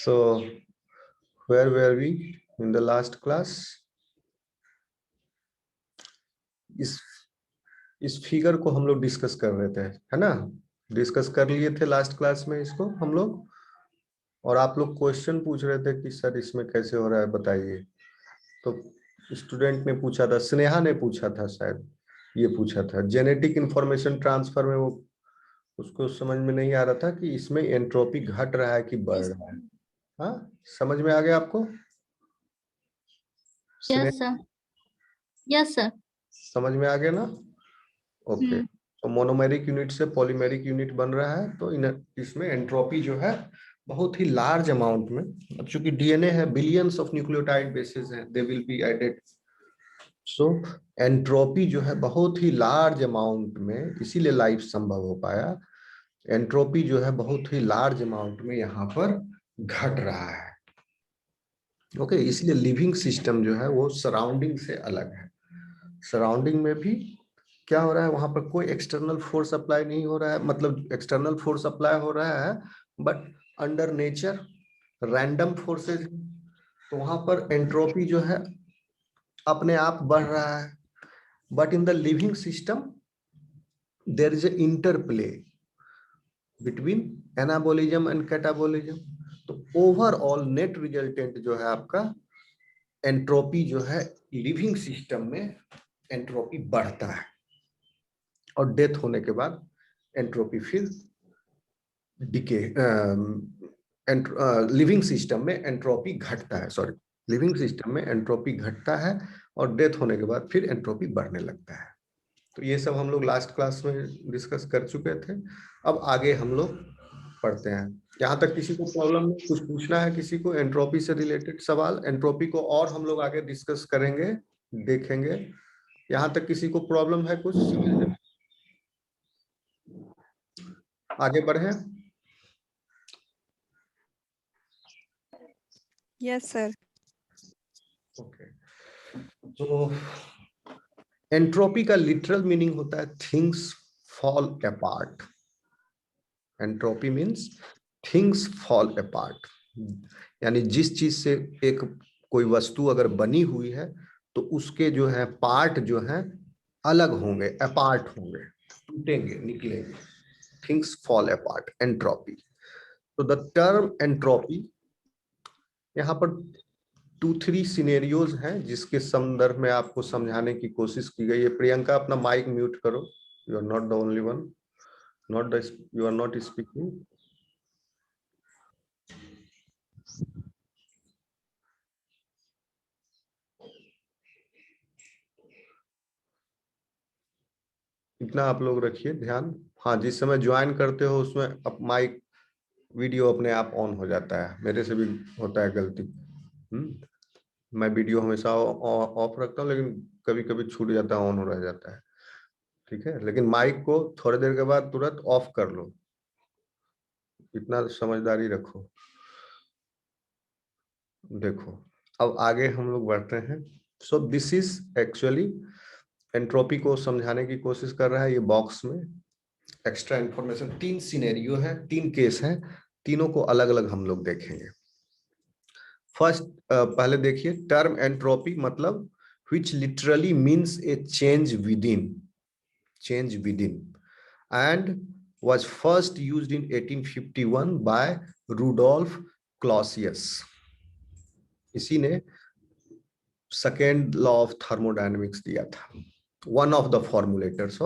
So, where were we in the last class? इस figure को हम लोग डिस्कस कर रहे थे, है ना? डिस्कस कर लिए थे लास्ट क्लास में इसको हम लोग, और आप लोग क्वेश्चन पूछ रहे थे कि सर इसमें कैसे हो रहा है बताइए। तो स्टूडेंट ने पूछा था, स्नेहा ने पूछा था, शायद ये पूछा था जेनेटिक इंफॉर्मेशन ट्रांसफर में, वो उसको समझ में नहीं आ रहा था कि इसमें एंट्रोपी घट रहा है कि बढ़ रहा है। हाँ, समझ में आ गया आपको? Yes sir, yes sir. समझ में आ गया ना? ओके। तो मोनोमेरिक यूनिट से पॉलीमेरिक यूनिट बन रहा है, तो इसमें एंट्रोपी जो है बहुत ही लार्ज अमाउंट में, चूंकि डीएनए है, बिलियंस ऑफ न्यूक्लियोटाइड बेसिस है, they will be added. So entropy जो है बहुत ही लार्ज अमाउंट में, इसीलिए लाइफ संभव हो पाया। एंट्रोपी जो है बहुत ही लार्ज अमाउंट में यहाँ पर घट रहा है। ओके, इसलिए लिविंग सिस्टम जो है वो सराउंडिंग से अलग है। सराउंडिंग में भी क्या हो रहा है, वहां पर कोई एक्सटर्नल फोर्स अप्लाई नहीं हो रहा है, मतलब एक्सटर्नल फोर्स अप्लाई हो रहा है but under nature random forces, तो वहां पर एंट्रोपी जो है अपने आप बढ़ रहा है। But in the living system there is a interplay between anabolism and catabolism. तो ओवरऑल नेट रिजल्टेंट जो है आपका एंट्रोपी जो है लिविंग सिस्टम में एंट्रोपी बढ़ता है, और डेथ होने के बाद एंट्रोपी फिर डिके, लिविंग सिस्टम में एंट्रोपी घटता है, सॉरी, लिविंग सिस्टम में एंट्रोपी घटता है और डेथ होने के बाद फिर एंट्रोपी बढ़ने लगता है। तो ये सब हम लोग लास्ट क्लास में डिस्कस कर चुके थे। अब आगे हम लोग पढ़ते हैं। यहाँ तक किसी को प्रॉब्लम नहीं, कुछ पूछना है किसी को एंट्रोपी से रिलेटेड सवाल? एंट्रोपी को और हम लोग आगे डिस्कस करेंगे, देखेंगे। यहाँ तक किसी को प्रॉब्लम है कुछ? आगे बढ़े? Yes sir. ओके, तो एंट्रोपी का लिटरल मीनिंग होता है things fall apart. Entropy means things fall apart, यानी जिस चीज से एक कोई वस्तु अगर बनी हुई है तो उसके जो है पार्ट जो है अलग होंगे, अपार्ट होंगे, टूटेंगे, निकलेंगे। Things fall apart, entropy. तो द टर्म एंट्रोपी, यहाँ पर 2-3 सिनेरियोज हैं जिसके संदर्भ में आपको समझाने की कोशिश की गई है। प्रियंका अपना माइक म्यूट करो, you are not the only one, you are not speaking. इतना आप लोग रखिए ध्यान। हाँ, जिस समय ज्वाइन करते हो उसमें अब माइक वीडियो अपने आप ऑन हो जाता है, मेरे से भी होता है गलती। मैं वीडियो हमेशा ऑफ रखता हूँ, लेकिन कभी कभी छूट जाता है, ऑन हो रह जाता है। ठीक है, लेकिन माइक को थोड़ी देर के बाद तुरंत ऑफ कर लो, इतना समझदारी रखो। देखो, अब आगे हम लोग बढ़ते हैं। So this is actually entropy को समझाने की कोशिश कर रहा है ये बॉक्स में। एक्स्ट्रा इंफॉर्मेशन, 3 सिनेरियो है, 3 केस है, तीनों को अलग अलग हम लोग देखेंगे। फर्स्ट, पहले देखिए टर्म एंट्रोपी मतलब which literally means a change within and was first used in 1851 by Rudolf Clausius. इसी ने सेकेंड लॉ ऑफ थर्मोडायनेमिक्स दिया था, one of the formulators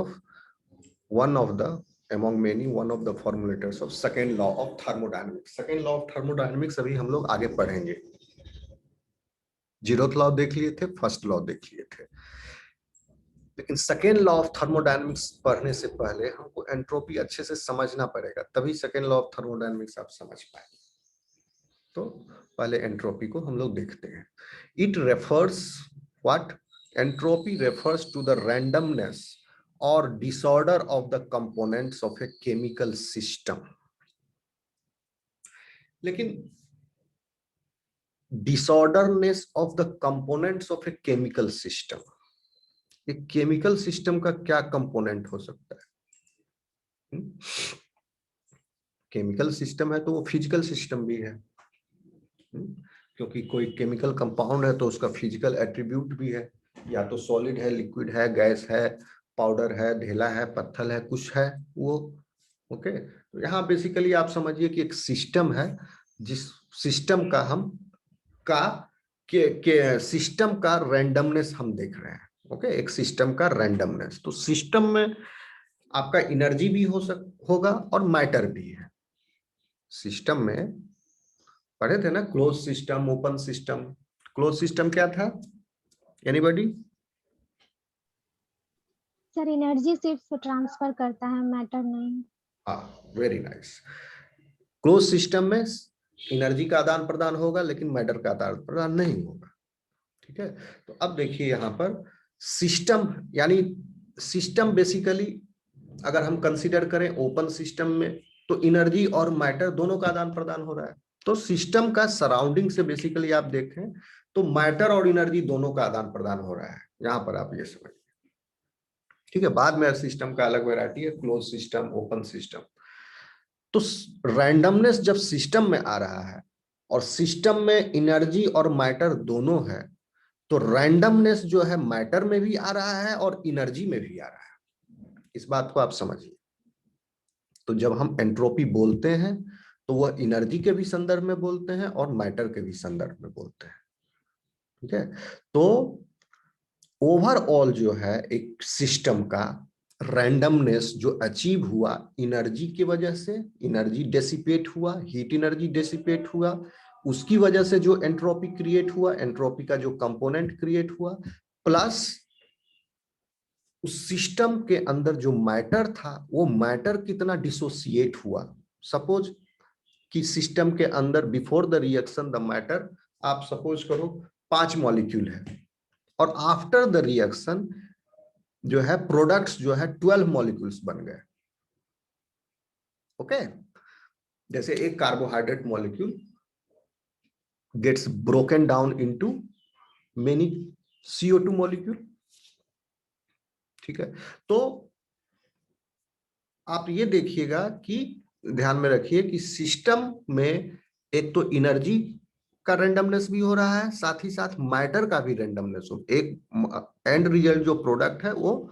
of second law of thermodynamics. Second law of thermodynamics अभी हम लोग आगे पढ़ेंगे। Zeroth law देख लिए थे, फर्स्ट लॉ देख लिए थे, लेकिन सेकेंड लॉ ऑफ थर्मोडायनेमिक्स पढ़ने से पहले हमको एंट्रोपी अच्छे से समझना पड़ेगा, तभी सेकेंड लॉ ऑफ थर्मोडायनेमिक्स आप समझ पाएंगे। तो पहले एंट्रोपी को हम लोग देखते हैं। It refers what? Entropy refers to the randomness और disorder of the components of a chemical system. लेकिन disorderness of the components of a chemical system, एक केमिकल सिस्टम का क्या कंपोनेंट हो सकता है? केमिकल सिस्टम है तो वो फिजिकल सिस्टम भी है। क्योंकि कोई केमिकल कंपाउंड है तो उसका फिजिकल एट्रीब्यूट भी है, या तो सॉलिड है, लिक्विड है, गैस है, पाउडर है, ढेला है, पत्थर है, कुछ है वो। ओके, तो यहाँ बेसिकली आप समझिए कि एक सिस्टम है, जिस सिस्टम का हम का के सिस्टम का रैंडमनेस हम देख रहे हैं। ओके, एक सिस्टम का रैंडमनेस। तो सिस्टम में आपका एनर्जी भी होगा और मैटर भी है। सिस्टम में पढ़े थे ना, close system, open system. Close system क्या था, एनीबॉडी? सर एनर्जी सिर्फ ट्रांसफर करता है, मैटर नहीं। हाँ, वेरी नाइस। क्लोज सिस्टम में एनर्जी का आदान प्रदान होगा लेकिन मैटर का आदान प्रदान नहीं होगा। ठीक है, तो अब देखिए यहाँ पर सिस्टम, यानी सिस्टम बेसिकली अगर हम कंसीडर करें ओपन सिस्टम में, तो एनर्जी और मैटर दोनों का आदान प्रदान हो रहा है। तो सिस्टम का सराउंडिंग से बेसिकली आप देखें तो मैटर और एनर्जी दोनों का आदान प्रदान हो रहा है, यहां पर आप ये समझिए। ठीक है, बाद में सिस्टम का अलग वैरायटी है, क्लोज सिस्टम, ओपन सिस्टम। तो रैंडमनेस जब सिस्टम में आ रहा है और सिस्टम में एनर्जी और मैटर दोनों है, तो रैंडमनेस जो है मैटर में भी आ रहा है और एनर्जी में भी आ रहा है। इस बात को आप समझिए। तो जब हम एंट्रोपी बोलते हैं तो वह एनर्जी के भी संदर्भ में बोलते हैं और मैटर के भी संदर्भ में बोलते हैं। ठीक है, तो ओवरऑल जो है एक सिस्टम का रैंडमनेस जो अचीव हुआ एनर्जी की वजह से, एनर्जी डेसिपेट हुआ, हीट एनर्जी डेसिपेट हुआ, उसकी वजह से जो एंट्रोपी क्रिएट हुआ, एंट्रोपी का जो कंपोनेंट क्रिएट हुआ, प्लस उस सिस्टम के अंदर जो मैटर था वो मैटर कितना डिसोसिएट हुआ। सपोज कि सिस्टम के अंदर before the reaction the matter, आप सपोज करो 5 मॉलिक्यूल है, और आफ्टर द रिएक्शन जो है प्रोडक्ट्स जो है 12 मॉलिक्यूल्स बन गए। ओके, जैसे एक carbohydrate molecule gets broken down into many CO2 molecule. ठीक है, तो आप ये देखिएगा कि ध्यान में रखिए कि सिस्टम में एक तो एनर्जी का रेंडमनेस भी हो रहा है, साथ ही साथ मैटर का भी रेंडमनेस हो। एक एंड रिजल्ट जो प्रोडक्ट है वो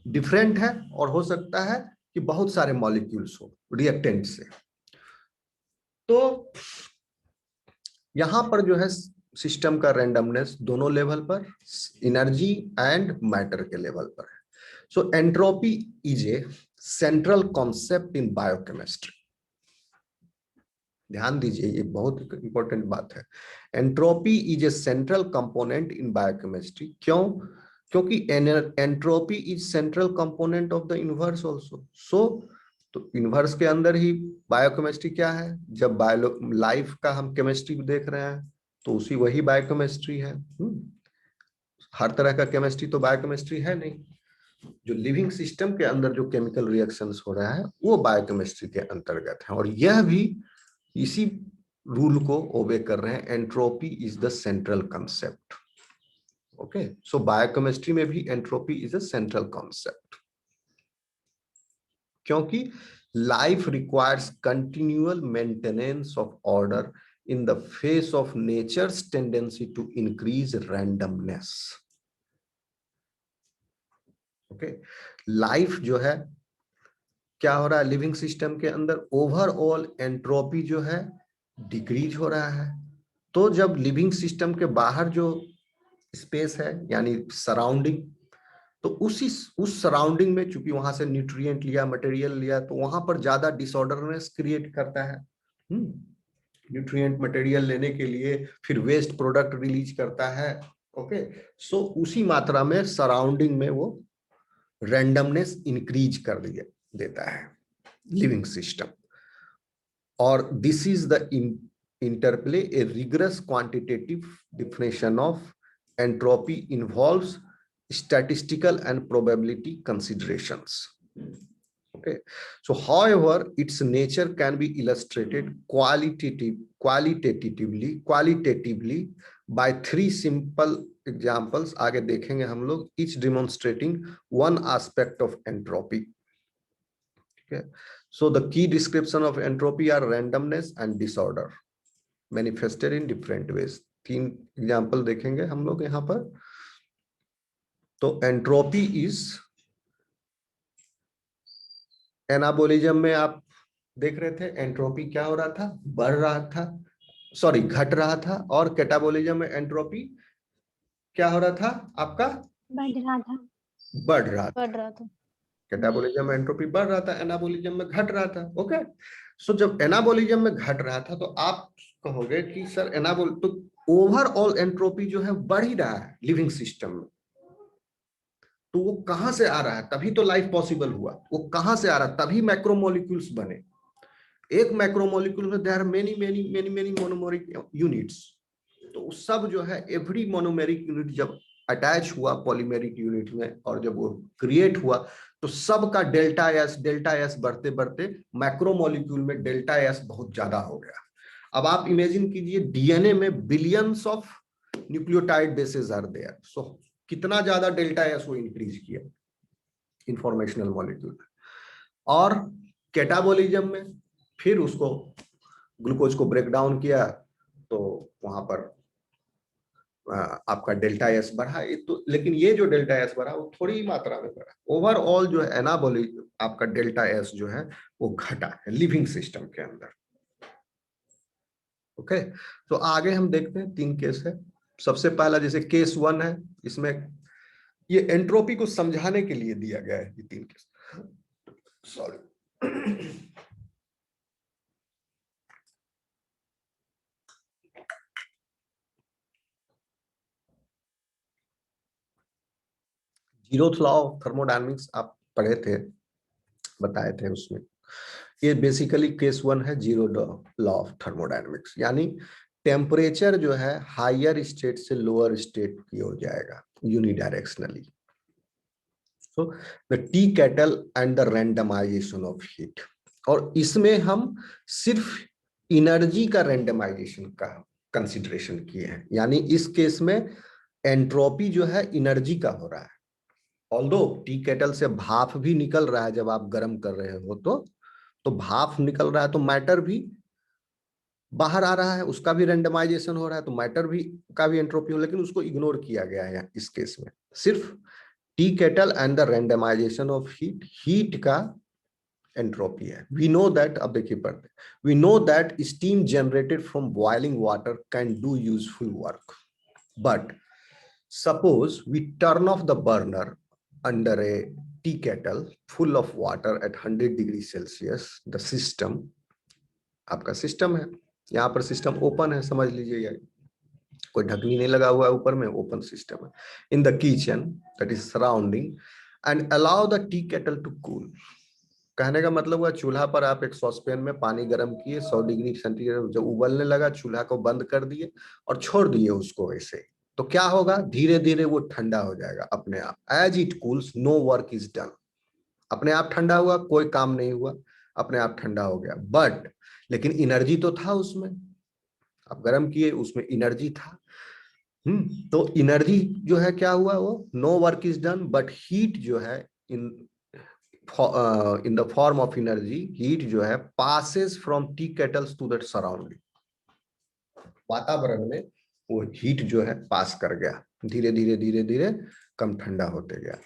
डिफरेंट है, और हो सकता है कि बहुत सारे मॉलिक्यूल्स हो रिएक्टेंट से। तो यहां पर जो है सिस्टम का रेंडमनेस दोनों लेवल पर, एनर्जी एंड मैटर के लेवल पर है। So entropy is a central concept in biochemistry. ध्यान दीजिए, ये बहुत इंपॉर्टेंट बात है। Entropy is a central component in biochemistry. क्यों? क्योंकि entropy is central component of the universe also. So तो यूनिवर्स के अंदर ही बायोकेमिस्ट्री क्या है, जब बायो लाइफ का हम केमिस्ट्री देख रहे हैं तो उसी वही बायोकेमिस्ट्री है। हर तरह का केमिस्ट्री तो बायोकेमिस्ट्री है नहीं। जो लिविंग सिस्टम के अंदर जो केमिकल रिएक्शंस हो रहा है वो बायोकेमिस्ट्री के अंतर्गत है, और यह भी इसी रूल को ओबे कर रहे हैं। Entropy is the central concept. Okay, so biochemistry में भी entropy is a central concept, क्योंकि life requires continual maintenance of order in the face of nature's tendency to increase randomness. Okay, life जो है क्या हो रहा है लिविंग सिस्टम के अंदर, ओवरऑल एंट्रोपी जो है डिक्रीज हो रहा है। तो जब लिविंग सिस्टम के बाहर जो स्पेस है यानी सराउंडिंग, तो उस सराउंडिंग में चूंकि वहां से न्यूट्रिएंट लिया, मटेरियल लिया, तो वहां पर ज्यादा डिसऑर्डरनेस क्रिएट करता है। न्यूट्रिएंट मटेरियल लेने के लिए फिर वेस्ट प्रोडक्ट रिलीज करता है। ओके, सो उसी मात्रा में सराउंडिंग में वो रैंडमनेस इंक्रीज कर देता है लिविंग सिस्टम। और this is the interplay, A rigorous quantitative definition of entropy involves statistical and probability considerations. Okay, so however its nature can be illustrated qualitatively by 3 simple examples. आगे देखेंगे हम लोग, each demonstrating one aspect of entropy. Okay, so the key description of entropy are randomness and disorder. Manifested in different ways. 3 example देखेंगे हम लोग यहाँ पर। तो एंट्रोपी इज, एनाबोलिज्म में आप देख रहे थे एंट्रोपी क्या हो रहा था, बढ़ रहा था, सॉरी घट रहा था। और कैटाबोलिज्म में एंट्रोपी क्या हो रहा था आपका, बढ़ रहा था। बढ़ रहा था। बढ़ रहा था। कैटाबोलिज्म में एंट्रोपी बढ़ रहा था, एनाबोलिज्म में घट रहा था। ओके, सो जब एनाबोलिज्म में घट रहा था तो आप कहोगे कि सर एनाबोल तो ओवरऑल एंट्रोपी जो है बढ़ ही रहा है लिविंग सिस्टम में, तो वो कहां से आ रहा है, तभी तो लाइफ पॉसिबल हुआ। वो कहां से आ रहा है, तभी मैक्रोमोलिक्यूल्स बने। एक मैक्रोमोलिक्यूल में there are many many many many monomeric units. तो सब जो है एवरी मोनोमेरिक यूनिट जब अटैच हुआ पॉलीमेरिक यूनिट में और जब वो क्रिएट हुआ तो सबका डेल्टा एस बढ़ते बढ़ते मैक्रोमोलिक्यूल में डेल्टा एस बहुत ज्यादा हो गया। अब आप इमेजिन कीजिए डीएनए में billions of nucleotide bases are there, so कितना ज्यादा डेल्टा एस वो इंक्रीज किया इंफॉर्मेशनल मॉलिक्यूल। और कैटाबोलिज्म में फिर उसको ग्लूकोज को ब्रेक डाउन किया तो वहां पर आपका डेल्टा एस बढ़ा। तो लेकिन ये जो डेल्टा एस बढ़ा वो थोड़ी ही मात्रा में बढ़ा। ओवरऑल जो है एनाबोलिक आपका डेल्टा एस जो है वो घटा है लिविंग सिस्टम के अंदर। ओके, तो आगे हम देखते हैं 3 केस है। सबसे पहला जैसे केस 1 है, इसमें ये एंट्रोपी को समझाने के लिए दिया गया है ये 3 case. Sorry, zeroth law of thermodynamics आप पढ़े थे, बताए थे उसमें। ये बेसिकली केस 1 है जीरो लॉ ऑफ थर्मोडायनामिक्स, यानी टेम्परेचर जो है हायर स्टेट से लोअर स्टेट की ओर जाएगा unidirectionally. So the tea kettle and the randomization of heat. और इसमें हम सिर्फ एनर्जी का रैंडमाइजेशन का कंसिडरेशन किए हैं, यानी इस केस में एंट्रोपी जो है एनर्जी का हो रहा है। ऑल्दो टी केटल से भाप भी निकल रहा है, जब आप गर्म कर रहे हो तो भाप निकल रहा है तो मैटर भी बाहर आ रहा है, उसका भी रेंडमाइजेशन हो रहा है, तो मैटर भी का भी एंट्रोपी हो, लेकिन उसको इग्नोर किया गया है इस केस में। सिर्फ tea kettle and the randomisation of heat, heat का एंट्रोपी है। वी नो दैट, अब देखिए पढ़ते, we know that steam generated from boiling water can do useful work, but suppose we turn off the burner under a tea kettle full of water at 100 degrees Celsius, the system, आपका system है, यहाँ पर system open है समझ लीजिए, कोई ढकनी नहीं लगा हुआ है ऊपर में, ओपन सिस्टम है। In the kitchen that is surrounding and allow the tea kettle to cool. कहने का मतलब हुआ चूल्हा पर आप एक सॉसपेन में पानी गर्म किए, 100 डिग्री सेंटीग्रेड जब उबलने लगा चूल्हा को बंद कर दिए और छोड़ दिए उसको वैसे, तो क्या होगा, धीरे धीरे वो ठंडा हो जाएगा अपने आप। As it cools no work is done, अपने आप ठंडा हुआ, कोई काम नहीं हुआ, अपने आप ठंडा हो गया। बट लेकिन एनर्जी तो था उसमें, आप गर्म किए उसमें एनर्जी था। तो एनर्जी जो है क्या हुआ, वो no work is done, but heat जो है in in the form of energy, heat जो है passes from tea kettles to that surrounding, वातावरण में वो हीट जो है पास कर गया, धीरे धीरे धीरे धीरे कम ठंडा होते गया।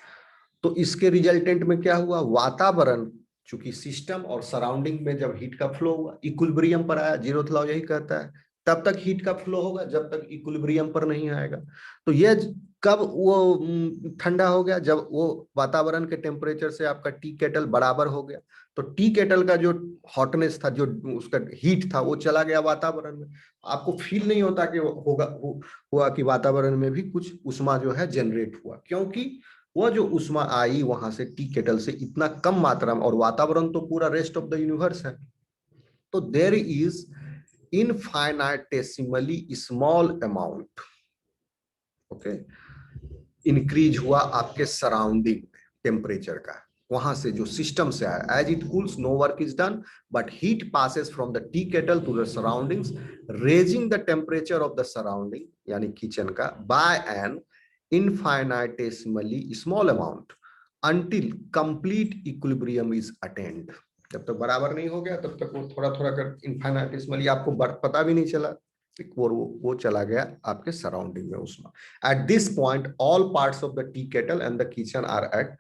तो इसके रिजल्टेंट में क्या हुआ, वातावरण चूंकि सिस्टम और सराउंडिंग में जब हीट का फ्लो हुआ इक्विलिब्रियम पर आया, जीरोथ लॉ यही कहता है तब तक हीट का फ्लो होगा जब तक इक्विलिब्रियम पर नहीं आएगा। तो ये कब वो ठंडा हो गया, जब वो वातावरण के टेम्परेचर से आपका टी केटल बराबर हो गया। तो टी केटल का जो हॉटनेस था, जो उसका हीट था, वो चला गया वातावरण में। आपको फील नहीं होता कि हुआ कि वातावरण में भी कुछ उष्मा जो है जनरेट हुआ, क्योंकि वो जो उष्मा आई वहां से टी केटल से इतना कम मात्रा में, और वातावरण तो पूरा रेस्ट ऑफ द यूनिवर्स है, तो there is infinitesimally small amount okay increase हुआ आपके सराउंडिंग टेम्परेचर का, वहां से जो सिस्टम से आया। As it cools no work is done but heat passes from the tea kettle to the surroundings, raising the temperature of the surrounding यानी kitchen का by an infinitesimally small amount until complete equilibrium is attained। जब तक बराबर नहीं हो गया तब तक वो थोड़ा थोड़ा कर इनफाइनाइटेसिमली, आपको पता भी नहीं चला वो चला गया आपके सराउंडिंग में उसमें। At this point all parts of the tea kettle and the kitchen are at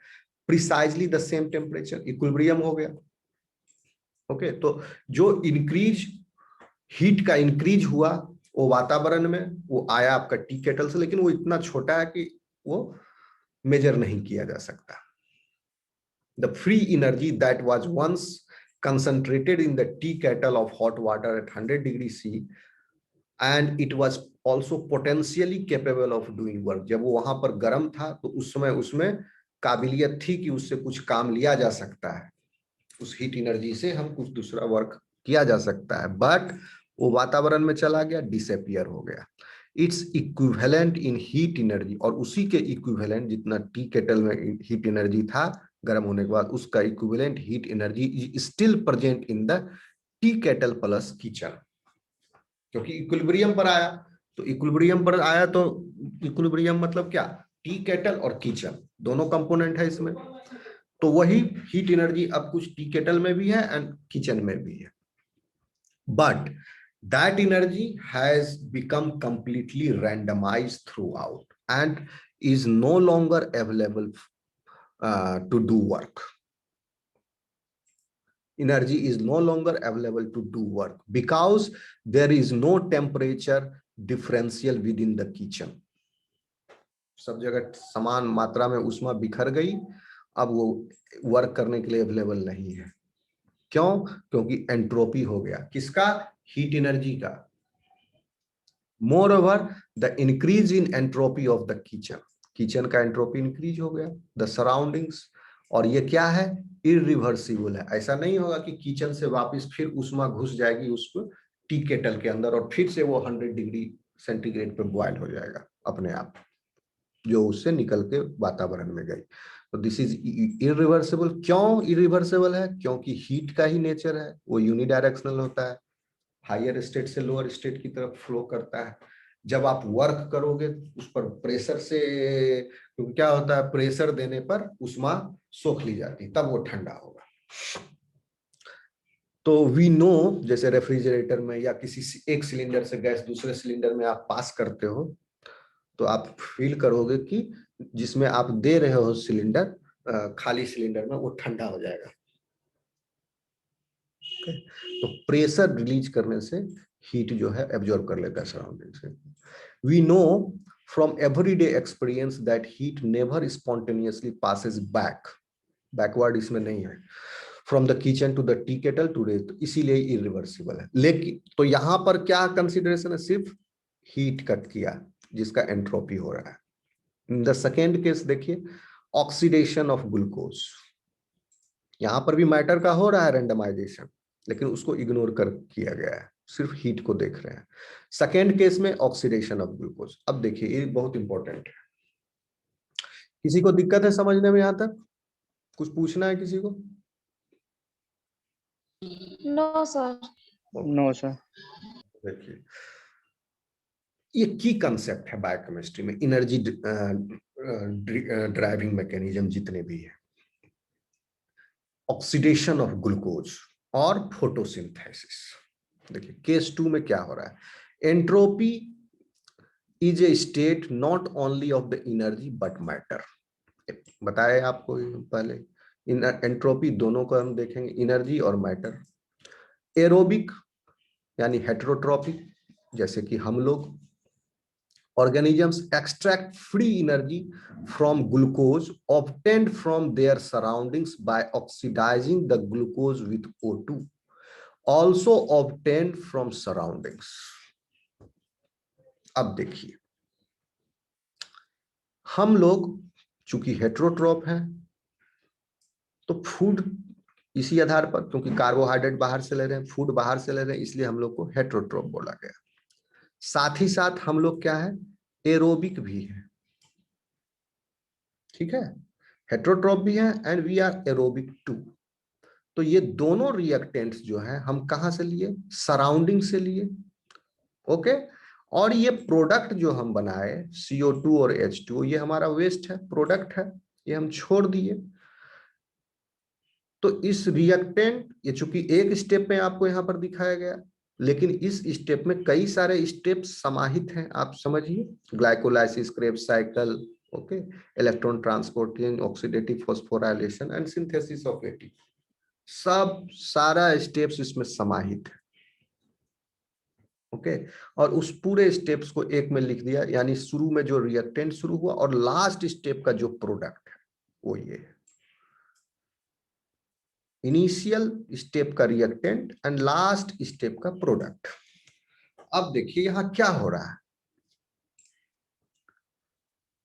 precisely the same temperature, equilibrium हो गया। ओके, तो जो इंक्रीज हीट का इंक्रीज हुआ वो वातावरण में वो आया आपका टी केटल से, लेकिन वो इतना छोटा है कि वो मेजर नहीं किया जा सकता। The free energy that was once concentrated in the tea kettle of hot water at 100 degrees C, and it was also potentially capable of doing work। जब वो वहां पर गर्म था तो उस समय उसमें काबिलियत थी कि उससे कुछ काम लिया जा सकता है, उस हीट एनर्जी से हम कुछ दूसरा वर्क किया जा सकता है, बट वो वातावरण में चला गया, डिसअपियर हो गया। इट्स इक्विवेलेंट इन हीट एनर्जी, और उसी के इक्विवेलेंट जितना टी केटल में हीट एनर्जी था गर्म होने के बाद, उसका equivalent heat energy is still present in the tea kettle plus kitchen. क्योंकि इक्विलिब्रियम पर आया, तो इक्विलिब्रियम पर आया तो इक्विलिब्रियम मतलब क्या, टी केटल और किचन दोनों कंपोनेंट है इसमें, तो वही हीट एनर्जी अब कुछ टी केटल में भी है एंड किचन में भी है, but that energy has become completely randomized throughout and is no longer available to do work. Energy is no longer available to do work because there is no temperature differential within the kitchen. सब जगह समान मात्रा में ऊष्मा बिखर गई, अब वो वर्क करने के लिए अवेलेबल नहीं है। क्यों? क्योंकि एंट्रोपी हो गया, किसका, हीट एनर्जी का। Moreover, the increase in entropy of the kitchen, kitchen का एंट्रोपी इंक्रीज हो गया, द सराउंडिंग्स, और ये क्या है, इरिवर्सिबल है। ऐसा नहीं होगा कि किचन से वापस फिर ऊष्मा घुस जाएगी उस टी केटल के अंदर और फिर से वो 100 डिग्री सेंटीग्रेड पे बॉयल हो जाएगा अपने आप, जो उससे निकल के वातावरण में गई। तो दिस इज इरिवर्सिबल। क्यों इरिवर्सिबल है? क्योंकि हीट का ही नेचर है, वो यूनिडायरेक्शनल होता है, हायर स्टेट से लोअर स्टेट की तरफ फ्लो करता है। जब आप वर्क करोगे उस पर प्रेशर से, क्योंकि क्या होता है, प्रेशर देने पर ऊष्मा सोख ली जाती है, तब वो ठंडा होगा। तो वी नो, जैसे रेफ्रिजरेटर में या किसी एक सिलेंडर से गैस दूसरे सिलेंडर में आप पास करते हो, तो आप फील करोगे कि जिसमें आप दे रहे हो सिलेंडर, खाली सिलेंडर में, वो ठंडा हो जाएगा। तो प्रेशर रिलीज करने से हीट जो है एब्जॉर्ब कर लेता है सराउंडिंग से। We know from everyday experience that heat never spontaneously passes backward इसमें नहीं है, from the kitchen to the tea kettle to raise, तो इसीलिए इरिवर्सिबल है। लेकिन तो यहां पर क्या कंसिडरेशन है, सिर्फ हीट कट किया जिसका एंट्रोपी हो रहा है। इन द सेकेंड केस देखिए, ऑक्सीडेशन ऑफ ग्लूकोज, यहां पर भी मैटर का हो रहा है रेंडमाइजेशन, लेकिन उसको इग्नोर कर किया गया है, सिर्फ हीट को देख रहे हैं। सेकेंड केस में ऑक्सीडेशन ऑफ ग्लूकोज। अब देखिए ये बहुत इंपॉर्टेंट है, किसी को दिक्कत है समझने में, यहां तक कुछ पूछना है किसी को? No sir. No sir. देखिए ये की कंसेप्ट है बायोकेमिस्ट्री में, एनर्जी ड्राइविंग मैकेनिज्म जितने भी है, ऑक्सीडेशन ऑफ ग्लूकोज और फोटोसिंथेसिस। देखिए केस 2 में क्या हो रहा है, entropy is A state not only of the energy but matter. बताया आपको पहले, एंट्रोपी दोनों को हम देखेंगे, एनर्जी और मैटर। एरोबिक यानी हेटेरोट्रॉपिक, जैसे कि हम लोग, organisms extract free energy from glucose obtained from their surroundings by oxidizing the glucose with O2, also obtained from surroundings। अब देखिए हम लोग चूंकि हेटेरोट्रॉप हैं, तो फूड इसी आधार पर, क्योंकि कार्बोहाइड्रेट बाहर से ले रहे हैं, फूड बाहर से ले रहे हैं, इसलिए हम लोग को हेटेरोट्रॉप बोला गया। साथ ही साथ हम लोग क्या है, एरोबिक भी है, ठीक है, हेटेरोट्रॉप भी है and we are aerobic too. तो ये दोनों रिएक्टेंट्स जो है हम कहां से लिए, सराउंडिंग से लिए। ओके, और ये प्रोडक्ट जो हम बनाए CO2 और H2, ये हमारा वेस्ट है, प्रोडक्ट है, ये हम छोड़ दिए। तो इस रिएक्टेंट, ये चूंकि एक स्टेप में आपको यहां पर दिखाया गया, लेकिन इस स्टेप में कई सारे स्टेप समाहित हैं, आप समझिए। Glycolysis, Krebs cycle, okay, electron transporting, oxidative phosphorylation and synthesis of ATP, सब सारा स्टेप्स इसमें समाहित है। ओके, और उस पूरे स्टेप्स को एक में लिख दिया, यानी शुरू में जो रिएक्टेंट शुरू हुआ और लास्ट स्टेप का जो प्रोडक्ट है वो ये है। इनिशियल स्टेप का रिएक्टेंट एंड लास्ट स्टेप का प्रोडक्ट। अब देखिए यहां क्या हो रहा है,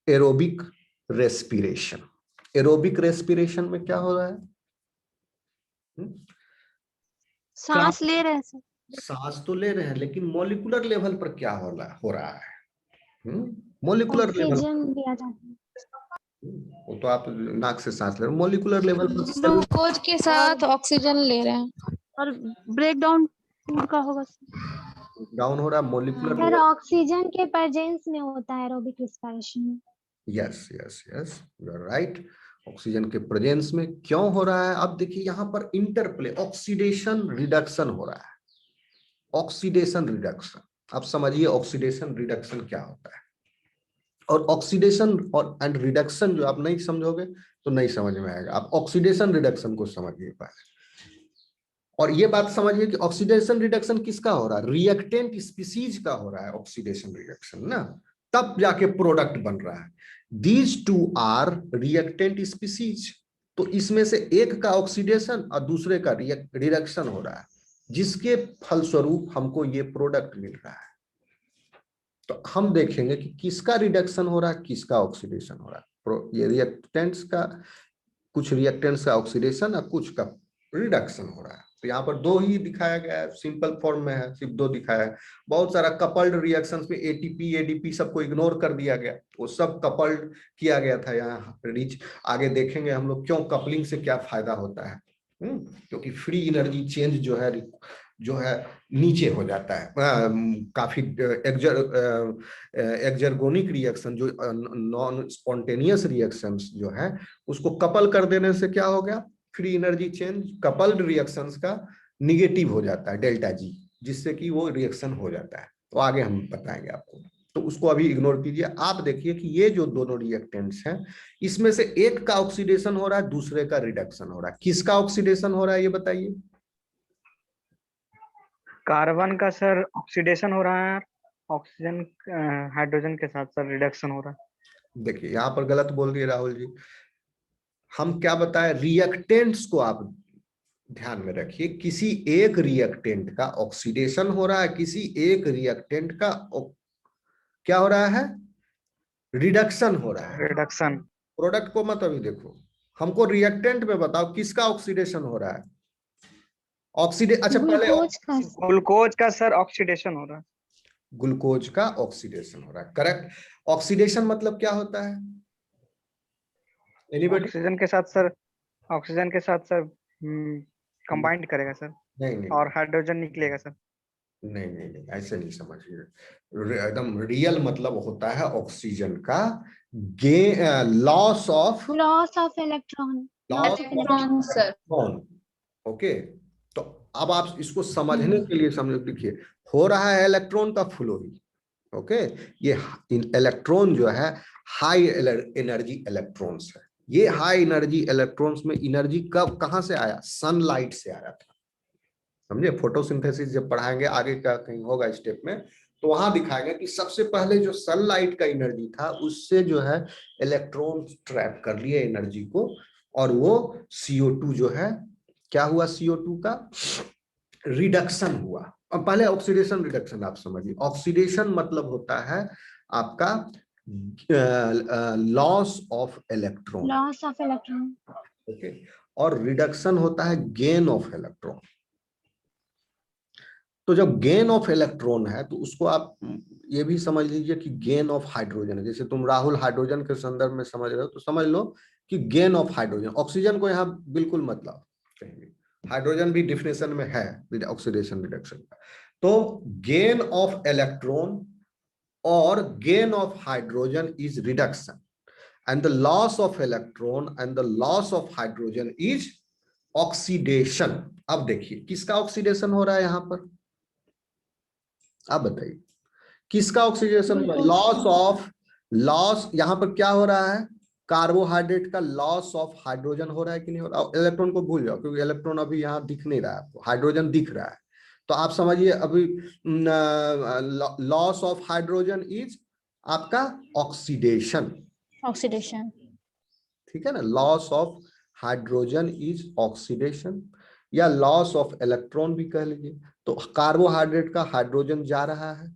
एरोबिक रेस्पिरेशन। एरोबिक रेस्पिरेशन में क्या हो रहा है? सांस ले रहे हैं सर। सांस तो ले रहे हैं, लेकिन मॉलिक्यूलर लेवल पर क्या हो रहा है? मॉलिक्यूलर लेवल, ऑक्सीजन दिया जाता है। वो तो आप नाक से सांस ले रहे हो, मॉलिक्यूलर लेवल पर ग्लूकोज के साथ ऑक्सीजन ले रहे हैं और ब्रेक डाउन फूड का होगा डाउन हो रहा है मॉलिक्यूलर सर, ऑक्सीजन के प्रेजेंस में होता है aerobic respiration. Yes yes yes, you are right. Oxygen के प्रेजेंस में क्यों हो रहा है? अब देखिए यहाँ पर इंटरप्ले, ऑक्सीडेशन रिडक्शन हो रहा है। ऑक्सीडेशन रिडक्शन, आप समझिए ऑक्सीडेशन रिडक्शन क्या होता है। और ऑक्सीडेशन और एंड रिडक्शन जो आप नहीं समझोगे तो नहीं समझ में आएगा। आप ऑक्सीडेशन रिडक्शन को समझिए पहले, और ये बात समझिए कि ऑक्सीडेशन रिडक्शन किसका हो रहा है? रिएक्टेंट स्पीसीज का हो रहा है ऑक्सीडेशन रिडक्शन ना, तब जाके प्रोडक्ट बन रहा है। These two are reactant species, तो इसमें से एक का ऑक्सीडेशन और दूसरे का रिडक्शन हो रहा है, जिसके फलस्वरूप हमको ये प्रोडक्ट मिल रहा है। तो हम देखेंगे कि किसका रिडक्शन हो रहा है, किसका ऑक्सीडेशन हो रहा है। ये रिएक्टेंट्स का, कुछ रिएक्टेंट्स का ऑक्सीडेशन और कुछ का रिडक्शन हो रहा है। तो यहाँ पर दो ही दिखाया गया है, सिंपल फॉर्म में है, सिर्फ दो दिखाया है। बहुत सारा कपल्ड रिएक्शंस में एटीपी एडीपी सबको इग्नोर कर दिया गया, वो सब कपल्ड किया गया था यहाँ रिच। आगे देखेंगे हम लोग क्यों कपलिंग से क्या फायदा होता है। क्योंकि फ्री एनर्जी चेंज जो है नीचे हो जाता है। काफी एक्जर्गोनिक रिएक्शन जो नॉन स्पॉन्टेनियस रिएक्शंस जो है उसको कपल कर देने से क्या हो गया, free energy change coupled reactions का निगेटिव हो जाता है, डेल्टा जी, जिससे कि वो रिएक्शन हो जाता है। तो आगे हम बताएंगे आपको, तो उसको अभी इग्नोर कीजिए। आप देखिए कि ये जो दोनों रिएक्टेंट्स हैं, इसमें से एक का ऑक्सीडेशन हो रहा है, दूसरे का रिडक्शन हो रहा है। किसका ऑक्सीडेशन हो रहा है ये बताइए? कार्बन का सर ऑक्सीडेशन हो रहा है, ऑक्सीजन हाइड्रोजन के साथ सर रिडक्शन हो रहा है। देखिए यहाँ पर गलत बोल दिए राहुल जी। हम क्या बताएं, रिएक्टेंट्स को आप ध्यान में रखिए। किसी एक रिएक्टेंट का ऑक्सीडेशन हो रहा है, किसी एक रिएक्टेंट का क्या हो रहा है, रिडक्शन हो रहा है। रिडक्शन। प्रोडक्ट को मत अभी देखो, हमको रिएक्टेंट में बताओ किसका ऑक्सीडेशन हो रहा है। अच्छा पहले ग्लूकोज का सर ऑक्सीडेशन हो रहा है। ग्लूकोज का ऑक्सीडेशन हो रहा है, करेक्ट। ऑक्सीडेशन मतलब क्या होता है? एनीबॉडी? ऑक्सीजन के साथ सर कंबाइंड करेगा सर। नहीं और हाइड्रोजन निकलेगा सर। नहीं ऐसे नहीं समझिए। एकदम रियल मतलब होता है ऑक्सीजन का loss of electron sir. Okay, तो अब आप इसको समझने के लिए समझ देखिए, हो रहा है इलेक्ट्रॉन का फ्लो ही। ओके, ये इलेक्ट्रॉन जो है हाई एनर्जी इलेक्ट्रॉन्स है। ये हाई एनर्जी इलेक्ट्रॉन्स में एनर्जी कब कहां से आया? सनलाइट से आया था, समझे। फोटोसिंथेसिस जब पढ़ाएंगे आगे का कहीं होगा स्टेप में, तो वहां दिखाएंगे कि सबसे पहले जो सनलाइट का एनर्जी था उससे जो है इलेक्ट्रॉन ट्रैप कर लिए एनर्जी को, और वो CO2 जो है क्या हुआ, CO2 का रिडक्शन हुआ। और पहले ऑक्सीडेशन रिडक्शन आप समझिए। ऑक्सीडेशन मतलब होता है आपका लॉस ऑफ इलेक्ट्रॉन, ओके, और रिडक्शन होता है गेन ऑफ इलेक्ट्रॉन। तो जब गेन ऑफ इलेक्ट्रॉन है तो उसको आप ये भी समझ लीजिए कि गेन ऑफ हाइड्रोजन है। जैसे तुम राहुल हाइड्रोजन के संदर्भ में समझ रहे हो, तो समझ लो कि गेन ऑफ हाइड्रोजन। ऑक्सीजन को यहाँ बिल्कुल मत लाओ कहीं भी, हाइड्रोजन भी डिफिनेशन में है ऑक्सीडेशन रिडक्शन का। तो गेन ऑफ इलेक्ट्रॉन और gain of hydrogen is reduction, and the loss of electron and the loss of hydrogen is oxidation। अब देखिए किसका ऑक्सीडेशन हो रहा है यहाँ पर? आप बताइए किसका ऑक्सीडेशन हुआ? लॉस यहाँ पर क्या हो रहा है? कार्बोहाइड्रेट का लॉस ऑफ हाइड्रोजन हो रहा है कि नहीं हो रहा? इलेक्ट्रॉन को भूल जाओ क्योंकि इलेक्ट्रॉन अभी यहाँ दिख नहीं रहा है आपको, हाइड्रोजन दिख रहा है। तो आप समझिए अभी लॉस ऑफ हाइड्रोजन इज आपका ऑक्सीडेशन। ऑक्सीडेशन। ठीक है ना, loss of hydrogen is oxidation या लॉस ऑफ इलेक्ट्रॉन भी कह लीजिए। तो कार्बोहाइड्रेट का हाइड्रोजन जा रहा है,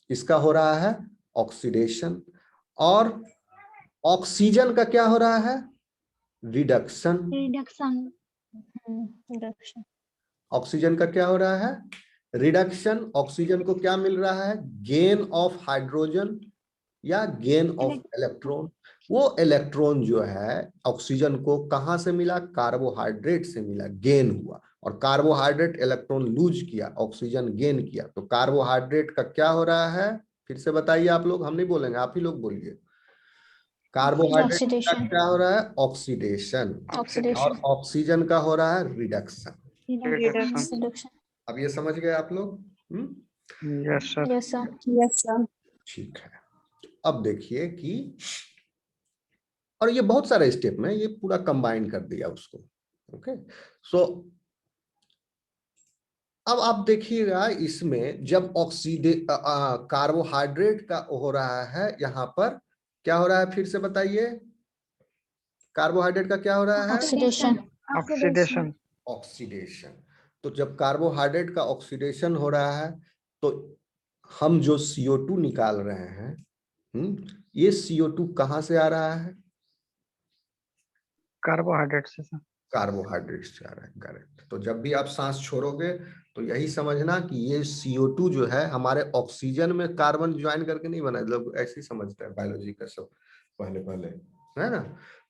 इसका हो रहा है ऑक्सीडेशन। और ऑक्सीजन का क्या हो रहा है? रिडक्शन। रिडक्शन। ऑक्सीजन का क्या हो रहा है? रिडक्शन। ऑक्सीजन को क्या मिल रहा है? गेन ऑफ हाइड्रोजन या गेन ऑफ इलेक्ट्रॉन। वो इलेक्ट्रॉन जो है ऑक्सीजन को कहां से मिला? कार्बोहाइड्रेट से मिला, गेन हुआ। और कार्बोहाइड्रेट इलेक्ट्रॉन लूज किया, ऑक्सीजन गेन किया। तो कार्बोहाइड्रेट का क्या हो रहा है? फिर से बताइए आप लोग, हम नहीं बोलेंगे, आप ही लोग बोलिए। कार्बोहाइड्रेट का क्या हो रहा है? ऑक्सीडेशन। और ऑक्सीजन का हो रहा है रिडक्शन। रिडक्शन। अब ये समझ गए आप लोग? Yes sir. Yes sir. Yes sir. ठीक है, अब देखिए कि, और ये बहुत सारे स्टेप में ये पूरा कंबाइन कर दिया उसको। ओके, सो अब आप देखिएगा इसमें जब कार्बोहाइड्रेट का हो रहा है, यहाँ पर क्या हो रहा है? फिर से बताइए, कार्बोहाइड्रेट का क्या हो रहा है? ऑक्सीडेशन। ऑक्सीडेशन। ऑक्सीडेशन। तो जब कार्बोहाइड्रेट का ऑक्सीडेशन हो रहा है तो हम जो CO2 निकाल रहे हैं, ये CO2 कहां से आ रहा है? कार्बोहाइड्रेट से सर। कार्बोहाइड्रेट से आ रहा है, करेक्ट। तो जब भी आप सांस छोड़ोगे तो यही समझना कि ये CO2 जो है हमारे ऑक्सीजन में कार्बन ज्वाइन करके नहीं बना, लोग ऐसे ही समझते हैं बायोलॉजी का सब पहले है ना।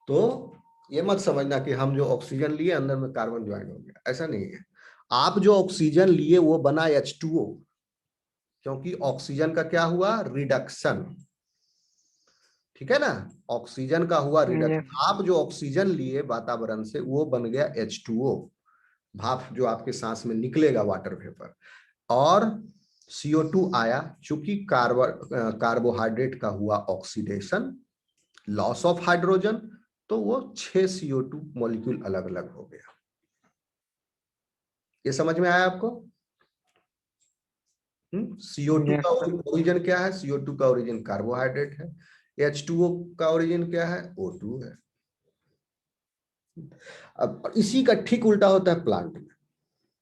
तो ये मत समझना कि हम जो ऑक्सीजन लिए अंदर में कार्बन ज्वाइन हो गया, ऐसा नहीं है। आप जो ऑक्सीजन लिए वो बना H2O, क्योंकि ऑक्सीजन का क्या हुआ? रिडक्शन। ठीक है ना, ऑक्सीजन का हुआ रिडक्शन। आप जो ऑक्सीजन लिए वातावरण से वो बन गया H2O, भाप जो आपके सांस में निकलेगा, वाटर वेपर। और CO2 आया, चूंकि कार्बोहाइड्रेट का हुआ ऑक्सीडेशन, लॉस ऑफ हाइड्रोजन, तो वो 6 CO2 मॉलिक्यूल अलग अलग हो गया। ये समझ में आया आपको? CO2 का ओरिजिन क्या है? CO2 का ओरिजिन कार्बोहाइड्रेट है। H2O का ओरिजिन क्या है? O2 है। अब इसी का ठीक उल्टा होता है प्लांट में।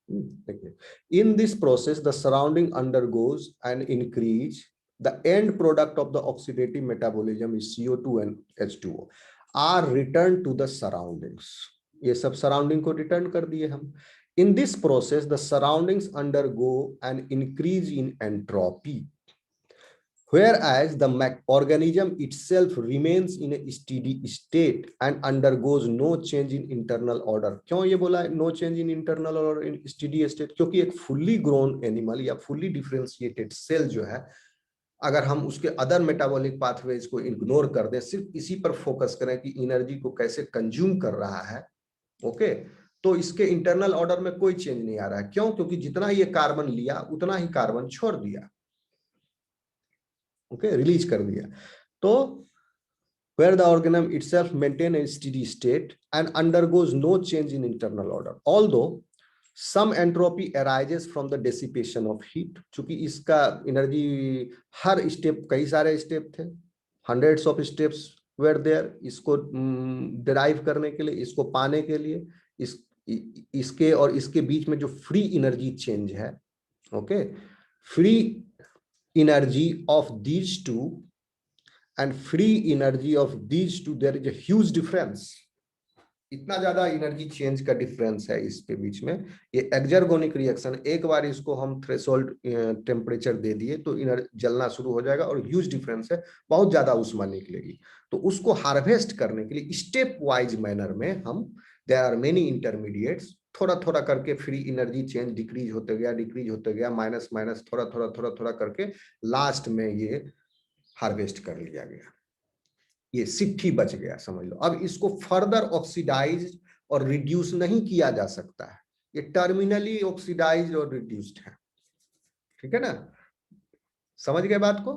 देखिए, in this process the surrounding undergoes an increase, the end product of the oxidative metabolism is CO2 and H2O are return to the surroundings. ये सब सराउंडिंग को रिटर्न कर दिए हम। In this process, the surroundings undergo an increase in entropy, whereas the organism itself remains in a steady state and undergoes no change in internal order. क्यों ये बोला no change in internal order in steady state? क्योंकि एक fully grown animal या fully differentiated cell जो है, अगर हम उसके अदर मेटाबॉलिक पाथवेज को इग्नोर कर दें, सिर्फ इसी पर फोकस करें कि एनर्जी को कैसे कंज्यूम कर रहा है, ओके, तो इसके इंटरनल ऑर्डर में कोई चेंज नहीं आ रहा है। क्यों? क्योंकि जितना ये कार्बन लिया उतना ही कार्बन छोड़ दिया, ओके, रिलीज कर दिया। तो where the organism itself maintain a steady state and undergoes no change in internal order, although some entropy arises from the dissipation of heat। चूंकि इसका एनर्जी हर स्टेप, कई सारे स्टेप थे, hundreds of steps were there, इसको derive करने के लिए, इसको पाने के लिए, इसके और इसके बीच में जो फ्री एनर्जी चेंज है, okay, free energy of these two and free energy of these two, there is a huge difference। इतना ज्यादा एनर्जी चेंज का डिफरेंस है इसके बीच में। ये एक्सर्गोनिक रिएक्शन, एक बार इसको हम थ्रेशोल्ड टेम्परेचर दे दिए तो जलना शुरू हो जाएगा और ह्यूज डिफरेंस है, बहुत ज्यादा ऊष्मा निकलेगी। तो उसको हार्वेस्ट करने के लिए स्टेप वाइज मैनर में हम, देयर आर मेनी इंटरमीडिएट्स, थोड़ा थोड़ा करके फ्री एनर्जी चेंज डिक्रीज होते गया, माइनस माइनस थोड़ा करके लास्ट में ये हार्वेस्ट कर लिया गया, ये सिट्ठी बच गया, समझ लो। अब इसको फर्दर ऑक्सीडाइज और रिड्यूस नहीं किया जा सकता है, ये टर्मिनली ऑक्सीडाइज और रिड्यूस्ड है, ठीक ठीक है ना, समझ गए बात को।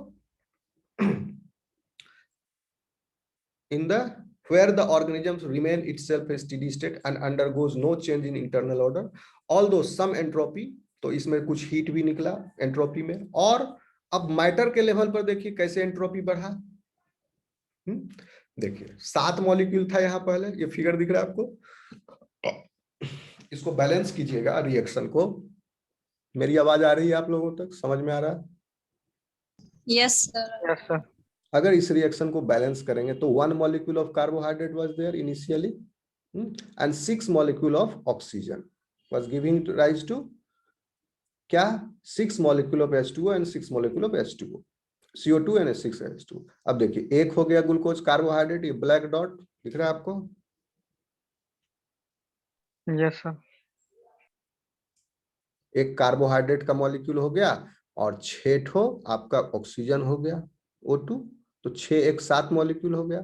in the where the organisms remain itself a steady state and undergoes no change in internal order, although some entropy, तो इसमें कुछ हीट भी निकला एंट्रोपी में। और अब मैटर के लेवल पर देखिए कैसे एंट्रोपी बढ़ा। देखिए 7 मॉलिक्यूल था यहाँ पहले, ये फिगर दिख रहा है आपको, इसको बैलेंस कीजिएगा रिएक्शन को। मेरी आवाज आ रही है आप लोगों तक, समझ में आ रहा है? Yes, sir. Yes sir. अगर इस रिएक्शन को बैलेंस करेंगे तो 1 molecule of carbohydrate was there initially, and 6 molecule of oxygen was giving rise to क्या 6 molecule of H2O and 6 molecule of H2O, CO2 and 6 H2O। अब देखिए एक हो गया ग्लूकोज कार्बोहाइड्रेट, ये ब्लैक डॉट दिख रहा है आपको, यस सर। एक कार्बोहाइड्रेट का मॉलिक्यूल हो गया और 6 ठो आपका ऑक्सीजन हो गया O2, तो 6 एक 7 मॉलिक्यूल हो गया।